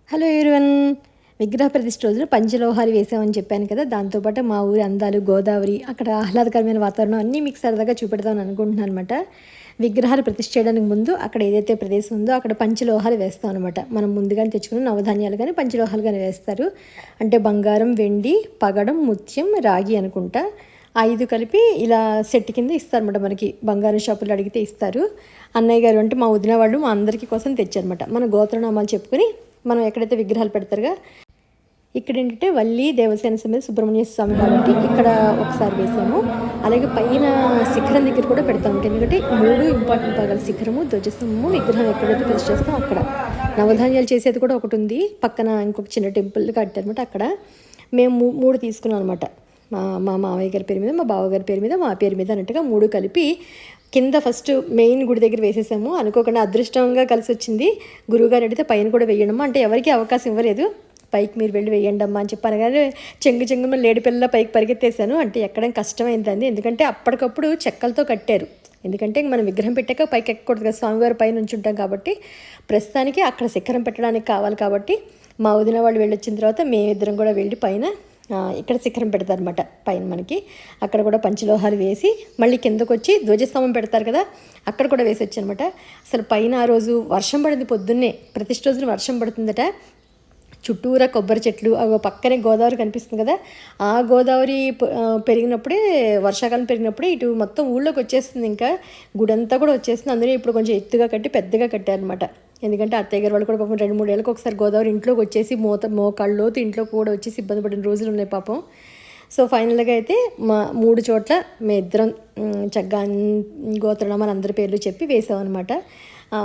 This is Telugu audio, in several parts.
Hello everyone. విగ్రహ ప్రతిష్ఠ రోజున పంచలోహాలు వేసామని చెప్పాను కదా. దాంతోపాటు మా ఊరి అందాలు, గోదావరి, అక్కడ ఆహ్లాదకరమైన వాతావరణం అన్నీ మీకు సరదాగా చూపెడతామని అనుకుంటున్నాను అనమాట. విగ్రహాలు ప్రతిష్ఠ చేయడానికి ముందు అక్కడ ఏదైతే ప్రదేశం ఉందో అక్కడ పంచలోహాలు వేస్తాం అనమాట. మనం ముందుగానే తెచ్చుకున్న నవధాన్యాలు కానీ పంచలోహాలు కానీ వేస్తారు. అంటే బంగారం, వెండి, పగడం, ముత్యం, రాగి అనుకుంటా 5 కలిపి ఇలా సెట్ కింద ఇస్తారనమాట. మనకి బంగారం షాపులు అడిగితే ఇస్తారు. అన్నయ్య గారు అంటే మా వదిన వాళ్ళు మా అందరికీ కోసం తెచ్చారనమాట. మన గోత్రనామాలు చెప్పుకొని మనం ఎక్కడైతే విగ్రహాలు పెడతారుగా, ఇక్కడ ఏంటంటే వల్లి దేవసేన సమేత సుబ్రహ్మణ్య స్వామి కాబట్టి ఇక్కడ ఒకసారి వేసాము. అలాగే పైన శిఖరం దగ్గర కూడా పెడతాం. ఎందుకంటే 3 ఇంపార్టెంట్ భాగాలు: శిఖరము, ధ్వజస్తంభము, విగ్రహం ఎక్కడైతే ప్రతిష్ఠ చేస్తాం అక్కడ. నవధాన్యాలు చేసేది కూడా ఒకటి ఉంది, పక్కన ఇంకొక చిన్న టెంపుల్ కట్టారనమాట. అక్కడ మేము 3 తీసుకున్నాం అనమాట. మా మామయ్య గారి పేరు మీద, మా బావగారి పేరు మీద, మా పేరు మీద అన్నట్టుగా 3 కలిపి కింద ఫస్ట్ మెయిన్ గుడి దగ్గర వేసేసాము. అనుకోకుండా అదృష్టంగా కలిసి వచ్చింది. గురువుగారు అడిగితే పైన కూడా వేయడమ్మా అంటే ఎవరికి అవకాశం ఇవ్వలేదు. పైకి మీరు వెళ్ళి వేయండి అమ్మా అని చెప్పాను. కానీ చెంగు లేడి పిల్ల పైకి పరిగెత్తేసాను. అంటే ఎక్కడం కష్టమైందండి, ఎందుకంటే అప్పటికప్పుడు చెక్కలతో కట్టారు. ఎందుకంటే మనం విగ్రహం పెట్టాక పైకి ఎక్కకూడదు కదా, స్వామివారి పైన ఉంచుంటాం కాబట్టి. ప్రస్తుతానికి అక్కడ శిఖరం పెట్టడానికి కావాలి కాబట్టి మా వదిన వాళ్ళు వెళ్ళొచ్చిన తర్వాత మేమిద్దరం కూడా వెళ్ళి పైన ఇక్కడ శిఖరం పెడతారనమాట. పైన మనకి అక్కడ కూడా పంచలోహాలు వేసి మళ్ళీ కిందకు వచ్చి ధ్వజస్తంభం పెడతారు కదా, అక్కడ కూడా వేసి వచ్చానమాట. అసలు పైన ఆ రోజు వర్షం పడింది, పొద్దున్నే ప్రతిష్ఠ రోజున వర్షం పడుతుందట. చుట్టూరా కొబ్బరి చెట్లు, అవి పక్కనే గోదావరి కనిపిస్తుంది కదా. ఆ గోదావరి పెరిగినప్పుడే, వర్షాకాలం పెరిగినప్పుడే ఇటు మొత్తం ఊళ్ళోకి వచ్చేస్తుంది. ఇంకా గుడంతా కూడా వచ్చేస్తుంది. అందులో ఇప్పుడు కొంచెం ఎత్తుగా కట్టి పెద్దగా కట్టారనమాట. ఎందుకంటే అత్తయ్య గారు వాళ్ళు కూడా పాపం 2-3 ఏళ్ళకి ఒకసారి గోదావరి ఇంట్లోకి వచ్చేసి మోకాళ్ళలోతు ఇంట్లో కూడా వచ్చేసి ఇబ్బంది పడిన రోజులు ఉన్నాయి పాపం. సో ఫైనల్గా అయితే మా 3 చోట్ల మేమిద్దరం చక్కగా గోత్రనామాలు అందరి పేర్లు చెప్పి వేసామన్నమాట.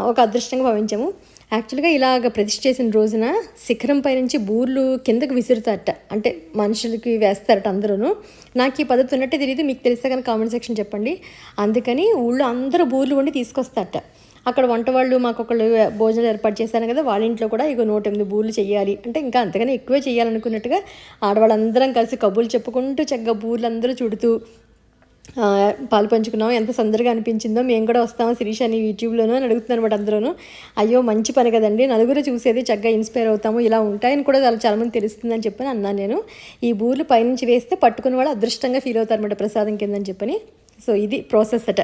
ఒక అదృష్టంగా భావించాము. యాక్చువల్గా ఇలాగ ప్రతిష్ఠ చేసిన రోజున శిఖరం పై నుంచి బూర్లు కిందకు విసురుతారట. అంటే మనుషులకి వేస్తారట అందరూ. నాకు ఈ పద్ధతి ఉన్నట్టే తెలియదు, మీకు తెలిస్తే కానీ కామెంట్ సెక్షన్ చెప్పండి. అందుకని ఊళ్ళో అందరూ బూర్లు వండి తీసుకొస్తారట. అక్కడ వంట వాళ్ళు మాకు ఒకళ్ళు భోజనాలు ఏర్పాటు చేశాను కదా, వాళ్ళ ఇంట్లో కూడా 108 బూర్లు చేయాలి అంటే ఇంకా అంతగానే ఎక్కువే చేయాలనుకున్నట్టుగా ఆడవాళ్ళందరం కలిసి కబుర్లు చెప్పుకుంటూ చక్కగా బూర్లు అందరూ చుడుతూ పాలు పంచుకున్నాం. ఎంత సందడిగా అనిపించిందో. మేము కూడా వస్తామో శిరీష అని యూట్యూబ్లోనూ అని అడుగుతున్నాను అనమాట అందరూ. అయ్యో మంచి పని కదండి, నలుగురు చూసేది చక్కగా ఇన్స్పైర్ అవుతాము, ఇలా ఉంటాయని కూడా చాలామంది తెలుస్తుందని చెప్పని అన్నాను నేను. ఈ బూర్లు పైనుంచి వేస్తే పట్టుకున్న వాళ్ళు అదృష్టంగా ఫీల్ అవుతారు అనమాట, ప్రసాదం కిందని చెప్పని. సో ఇది ప్రాసెస్ అట.